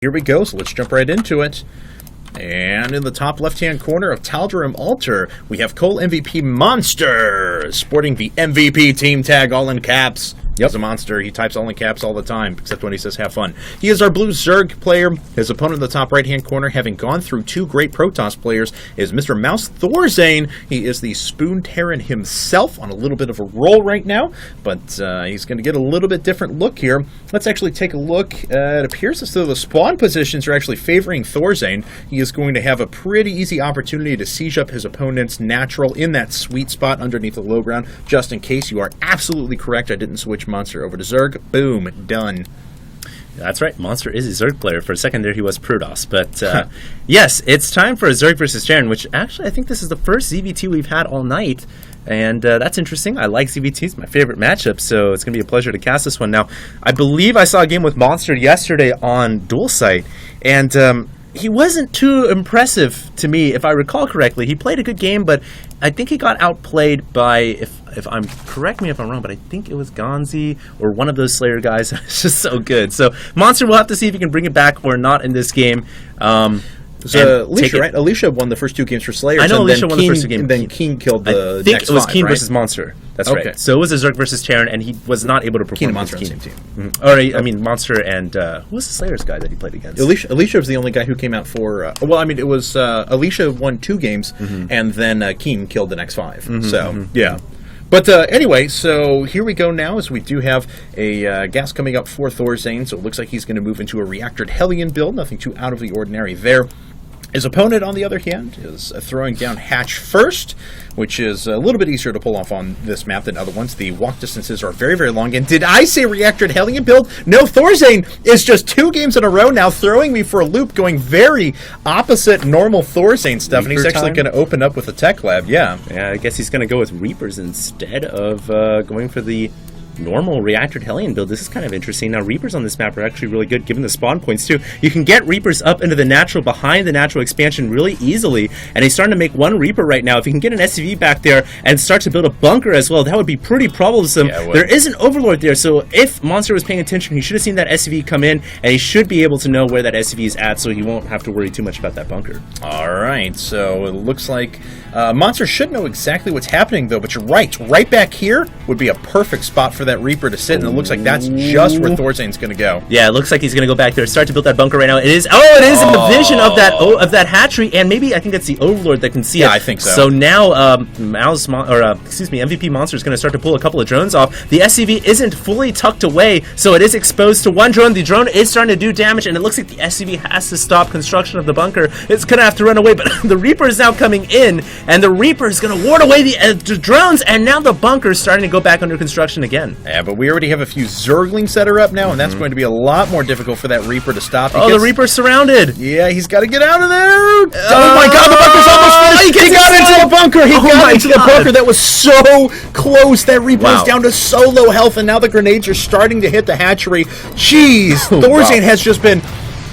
Here we go, so let's jump right into it. And in the top left-hand corner of Tal'Darim Altar, we have coL.MvP Monster, sporting the MVP team tag, all in caps. He's a monster. He types all in caps all the time, except when he says have fun. He is our blue Zerg player. His opponent in the top right-hand corner, having gone through two great Protoss players, is Mr. Mouse ThorZaIN. He is the Spoon Terran himself on a little bit of a roll right now, but he's going to get a little bit different look here. Let's actually take a look. It appears as though the spawn positions are actually favoring ThorZaIN. He is going to have a pretty easy opportunity to siege up his opponent's natural in that sweet spot underneath the low ground. Just in case, you are absolutely correct. I didn't switch Monster over to Zerg. Boom. Done. That's right. Monster is a Zerg player. For a second there, he was Protoss. But yes, it's time for a Zerg versus Terran, which actually I think this is the first ZVT we've had all night. And that's interesting. I like ZVT. It's my favorite matchup, so it's going to be a pleasure to cast this one. Now, I believe I saw a game with Monster yesterday on Dual Sight, and he wasn't too impressive to me, if I recall correctly. He played a good game, but I think he got outplayed by, if I'm, correct me if I'm wrong, but I think it was Gonzi or one of those Slayer guys. It's just so good. So Monster will have to see if he can bring it back or not in this game. Alicia, right? Alicia won the first two games for Slayers. I know Alicia won the first two games. And then Keen killed the I think next it was five, Keen right? versus Monster. That's Okay. right. So it was a Zerg versus Terran, and he was not able to perform. Keen and against Monster on the same team. Mm-hmm. Or, I mean, Monster and who was the Slayers guy that he played against? Alicia was the only guy who came out for... well, I mean, it was... Alicia won two games, and then Keen killed the next five. Yeah. But anyway, so here we go now, as we do have a gas coming up for ThorZaIN, so it looks like he's going to move into a Reactored Hellion build, nothing too out of the ordinary there. His opponent, on the other hand, is throwing down Hatch first, which is a little bit easier to pull off on this map than other ones. The walk distances are very, very long. And did I say Reactored Hellion build? No, ThorZaIN is just two games in a row now, throwing me for a loop, going very opposite normal ThorZaIN stuff. And he's actually going to open up with a tech lab, yeah. Yeah, I guess he's going to go with Reapers instead of going for the normal Reactored Hellion build. This is kind of interesting. Now, Reapers on this map are actually really good, given the spawn points, too. You can get Reapers up into the natural, behind the natural expansion really easily, and he's starting to make one Reaper right now. If he can get an SCV back there and start to build a bunker as well, that would be pretty troublesome. Yeah, there is an Overlord there, so if Monster was paying attention, he should have seen that SCV come in, and he should be able to know where that SCV is at, so he won't have to worry too much about that bunker. All right, so it looks like Monster should know exactly what's happening, though, but you're right. Right back here would be a perfect spot for that Reaper to sit, and it looks like that's just where ThorZaIN's going to go. Yeah, it looks like he's going to go back there, start to build that bunker right now. It is in the vision of that hatchery, and maybe I think it's the Overlord that can see it. Yeah, I think so. So now MVP Monster is going to start to pull a couple of drones off. The SCV isn't fully tucked away, so it is exposed to one drone. The drone is starting to do damage, and it looks like the SCV has to stop construction of the bunker. It's going to have to run away, but the Reaper is now coming in, and the Reaper is going to ward away the drones, and now the bunker is starting to go back under construction again. Yeah, but we already have a few Zerglings that are up now, and that's going to be a lot more difficult for that Reaper to stop. Oh, the Reaper's surrounded. Yeah, he's got to get out of there. Oh my God, the bunker's almost finished. He got into a bunker. He got into the bunker. That was so close. That Reaper is down to so low health, and now the grenades are starting to hit the hatchery. Jeez, ThorZaIN has just been...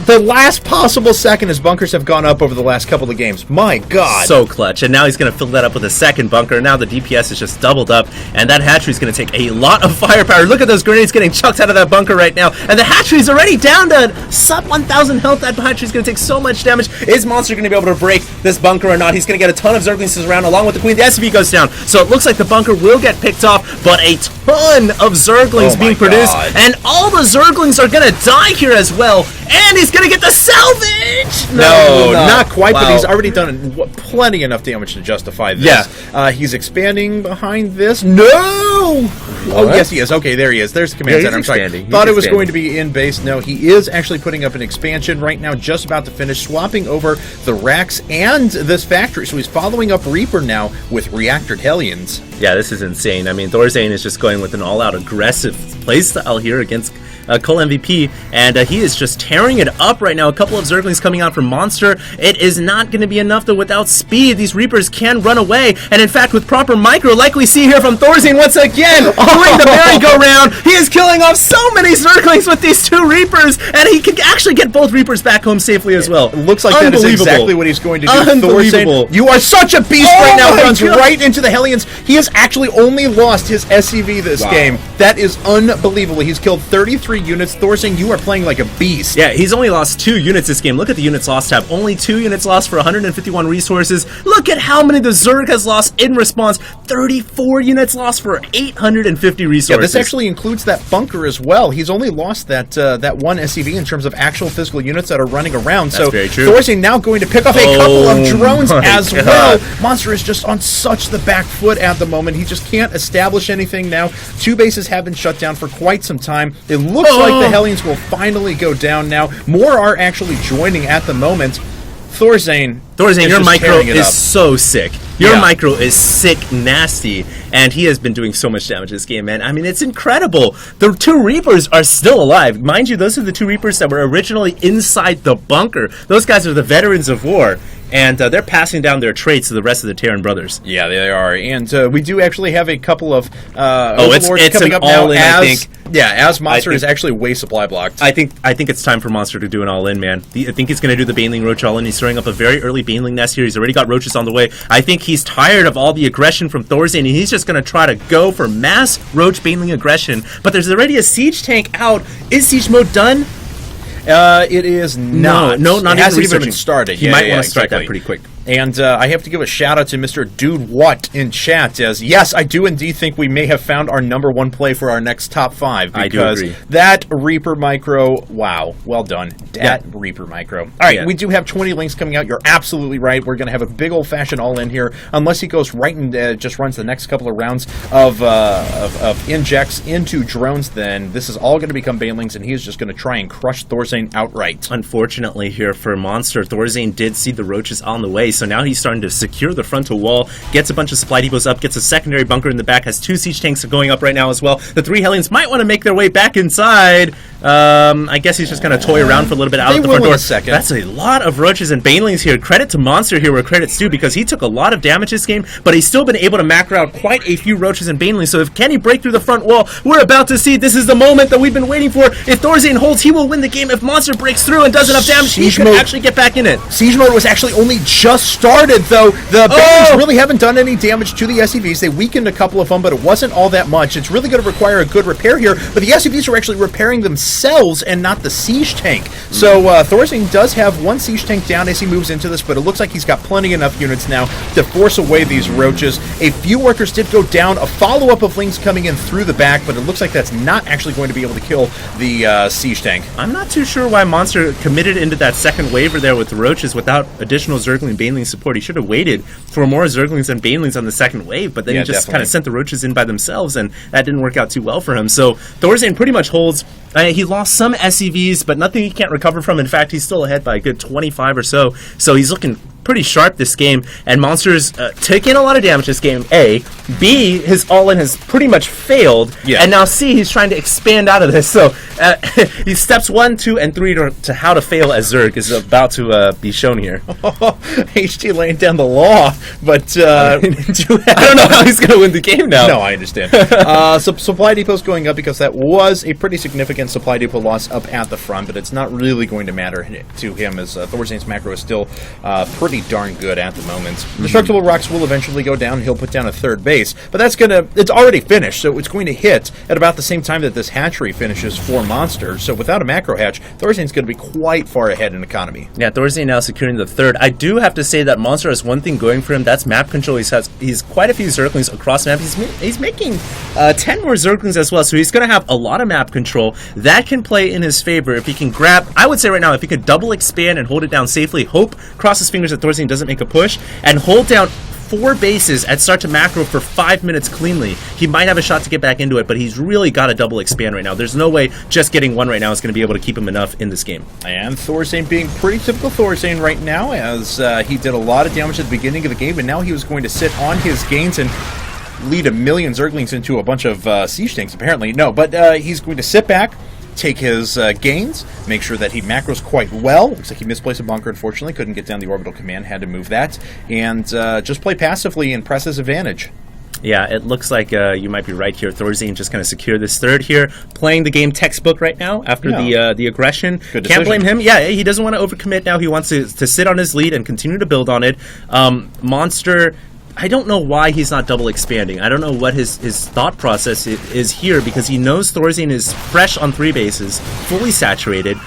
the last possible second his bunkers have gone up over the last couple of games. My God. So clutch. And now he's going to fill that up with a second bunker. Now the DPS is just doubled up. And that hatchery is going to take a lot of firepower. Look at those grenades getting chucked out of that bunker right now. And the hatchery is already down to sub 1,000 health. That hatchery is going to take so much damage. Is Monster going to be able to break this bunker or not? He's going to get a ton of Zerglings around along with the Queen. The SCV goes down. So it looks like the bunker will get picked off. But a ton of Zerglings being produced. And all the Zerglings are going to die here as well. And he's going to get the salvage! No, not quite, but he's already done plenty enough damage to justify this. Yeah. He's expanding behind this. No! What? Oh, yes, he is. Okay, there he is. There's the command center. I'm sorry. Thought it was going to be in base. No, he is actually putting up an expansion right now, just about to finish, swapping over the racks and this factory. So he's following up Reaper now with Reactored Hellions. Yeah, this is insane. I mean, ThorZaIN is just going with an all-out aggressive playstyle here against coL.MvP, and he is just tearing it up right now. A couple of Zerglings coming out from Monster. It is not going to be enough, though. Without speed, these Reapers can run away, and in fact, with proper micro, like we see here from ThorZaIN once again, doing the merry-go-round, he is killing off so many Zerglings with these two Reapers, and he can actually get both Reapers back home safely as well. It looks like that is exactly what he's going to do. ThorZaIN, you are such a beast right now. Runs right into the Hellions. He has actually only lost his SCV this game. That is unbelievable. He's killed 33 23 units. ThorZaIN, you are playing like a beast. Yeah, he's only lost 2 units this game. Look at the units lost tab. Only 2 units lost for 151 resources. Look at how many the Zerg has lost in response. 34 units lost for 850 resources. Yeah, this actually includes that bunker as well. He's only lost that that one SCV in terms of actual physical units that are running around. That's very true. ThorZaIN now going to pick off a couple of drones as God. well. Monster is just on such the back foot at the moment. He just can't establish anything now. 2 bases have been shut down for quite some time. It looks like the Hellions will finally go down now. More are actually joining at the moment. ThorZaIN, your micro is so sick. Your Yeah. micro is sick, nasty, and he has been doing so much damage this game, man. I mean, it's incredible. The 2 Reapers are still alive. Mind you, those are the 2 Reapers that were originally inside the bunker. Those guys are the veterans of war, and they're passing down their traits to the rest of the Terran brothers. Yeah, they are. And we do actually have a couple of it's coming an up now all-in, I think. Yeah, as Monster I is think- actually way supply blocked. I think it's time for Monster to do an all-in, man. I think he's going to do the Baneling Roach all-in. He's throwing up a very early Baneling nest here. He's already got Roaches on the way. I think he's tired of all the aggression from ThorZaIN, and he's just going to try to go for mass Roach Baneling aggression. But there's already a Siege tank out. Is Siege mode done? It is not. No, not it hasn't even even started. He might want to start that pretty quick. And I have to give a shout out to Mr. Dude What in chat, as yes, I do indeed think we may have found our #1 play for our next top 5. I do Because agree. that Reaper micro, wow, well done. That Reaper micro. All right, we do have 20 links coming out. You're absolutely right. We're going to have a big old fashioned all in here, unless he goes right and just runs the next couple of rounds of injects into drones. Then this is all going to become Banelings, and he is just going to try and crush ThorZaIN outright. Unfortunately here for Monster, ThorZaIN did see the Roaches on the way, so now he's starting to secure the frontal wall, gets a bunch of supply depots up, gets a secondary bunker in the back, has 2 siege tanks going up right now as well. The 3 Hellions might want to make their way back inside. I guess he's just going to toy around for a little bit out of the front door. That's a lot of Roaches and Banelings here. Credit to Monster here where credit's due, because he took a lot of damage this game, but he's still been able to macro out quite a few Roaches and Banelings. So if can he break through the front wall, we're about to see. This is the moment that we've been waiting for. If ThorZaIN holds, he will win the game. If Monster breaks through and does enough damage, he could actually get back in it. Siege mode was actually only just started, though. The Banelings really haven't done any damage to the SCVs. They weakened a couple of them, but it wasn't all that much. It's really going to require a good repair here, but the SCVs are actually repairing themselves and not the siege tank. So ThorZaIN does have 1 siege tank down as he moves into this, but it looks like he's got plenty enough units now to force away these Roaches. A few workers did go down. A follow-up of Lings coming in through the back, but it looks like that's not actually going to be able to kill the siege tank. I'm not too sure why Monster committed into that second waiver there with the Roaches without additional Zergling Baneling support. He should have waited for more Zerglings and Banelings on the second wave, but then he just kind of sent the Roaches in by themselves, and that didn't work out too well for him. So ThorZaIN pretty much holds. He lost some SCVs, but nothing he can't recover from. In fact, he's still ahead by a good 25 or so. So he's looking pretty sharp this game, and Monster's taking a lot of damage this game, A. B, his all-in has pretty much failed, and now C, he's trying to expand out of this. So he steps 1, 2, and 3 to how to fail as Zerg is about to be shown here. HT laying down the law, but I don't know how he's going to win the game now. No, I understand. Supply depots going up because that was a pretty significant supply depot loss up at the front, but it's not really going to matter to him as ThorZaIN's macro is still pretty darn good at the moment. Destructible rocks will eventually go down. He'll put down a 3rd base, but it's already finished, so it's going to hit at about the same time that this hatchery finishes for Monster. So without a macro hatch, ThorZaIN's going to be quite far ahead in economy. Yeah, ThorZaIN now securing the 3rd. I do have to say that Monster has one thing going for him. That's map control. He's quite a few Zerglings across the map. He's making 10 more Zerglings as well, so he's going to have a lot of map control. That can play in his favor if he can grab, I would say right now, if he could double expand and hold it down safely, cross his fingers that ThorZaIN doesn't make a push, and hold down 4 bases and start to macro for 5 minutes cleanly, he might have a shot to get back into it, but he's really got to double expand right now. There's no way just getting 1 right now is going to be able to keep him enough in this game. And ThorZaIN being pretty typical ThorZaIN right now, as he did a lot of damage at the beginning of the game, and now he was going to sit on his gains and lead a million Zerglings into a bunch of siege tanks, apparently. No, but he's going to sit back, take his gains, make sure that he macros quite well. Looks like he misplaced a bunker, unfortunately. Couldn't get down the orbital command, had to move that. And just play passively and press his advantage. Yeah, it looks like you might be right here. ThorZaIN just going to secure this 3rd here. Playing the game textbook right now after the aggression. Can't blame him. Yeah, he doesn't want to overcommit now. He wants to sit on his lead and continue to build on it. Monster I don't know why he's not double expanding. I don't know what his thought process is here, because he knows ThorZaIN is fresh on 3 bases, fully saturated.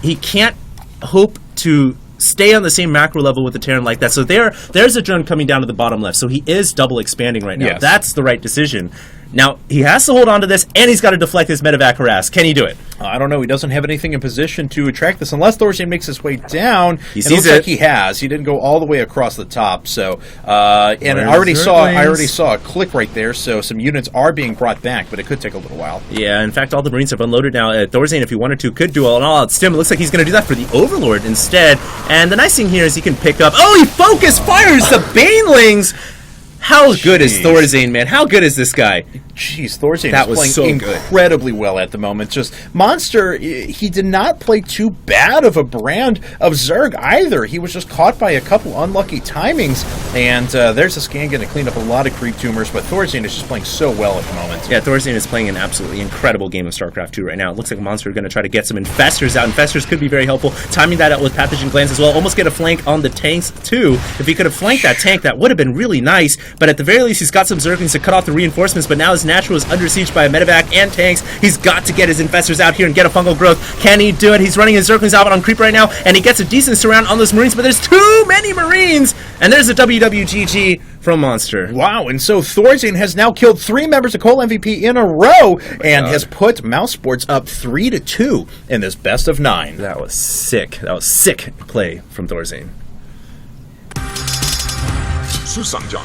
He can't hope to stay on the same macro level with the Terran like that. So there's a drone coming down to the bottom left. So he is double expanding right now. Yes. That's the right decision. Now, he has to hold on to this, and he's got to deflect his medevac harass. Can he do it? I don't know. He doesn't have anything in position to attract this unless ThorZaIN makes his way down. He sees it looks it. like he has. He didn't go all the way across the top. So, and I already saw a click right there. So some units are being brought back, but it could take a little while. Yeah, in fact, all the Marines have unloaded now. ThorZaIN, if he wanted to, could do an all-out stim. It looks like he's going to do that for the Overlord instead. And the nice thing here is he can pick up... Oh, he focus fires the Banelings! How good is ThorZaIN, man? How good is this guy? Jeez, ThorZaIN is playing incredibly well at the moment. Just Monster, he did not play too bad of a brand of Zerg either. He was just caught by a couple unlucky timings, and there's a scan going to clean up a lot of creep tumors, but ThorZaIN is just playing so well at the moment. Yeah, ThorZaIN is playing an absolutely incredible game of StarCraft 2 right now. It looks like Monster are going to try to get some Infestors out. Infestors could be very helpful. Timing that out with Pathogen Glands as well. Almost get a flank on the tanks, too. If he could have flanked that tank, that would have been really nice, but at the very least, he's got some Zerglings to cut off the reinforcements, but now his natural is under siege by a medevac and tanks. He's got to get his Infestors out here and get a fungal growth. Can he do it? He's running his Zerglings out on creep right now, and he gets a decent surround on those Marines, but there's too many Marines! And there's a WWGG from Monster. Wow, and so ThorZaIN has now killed 3 members of coL.MvP in a row, and has put Mousesports up 3-2 in this best of 9. That was sick. That was sick play from ThorZaIN. 수상장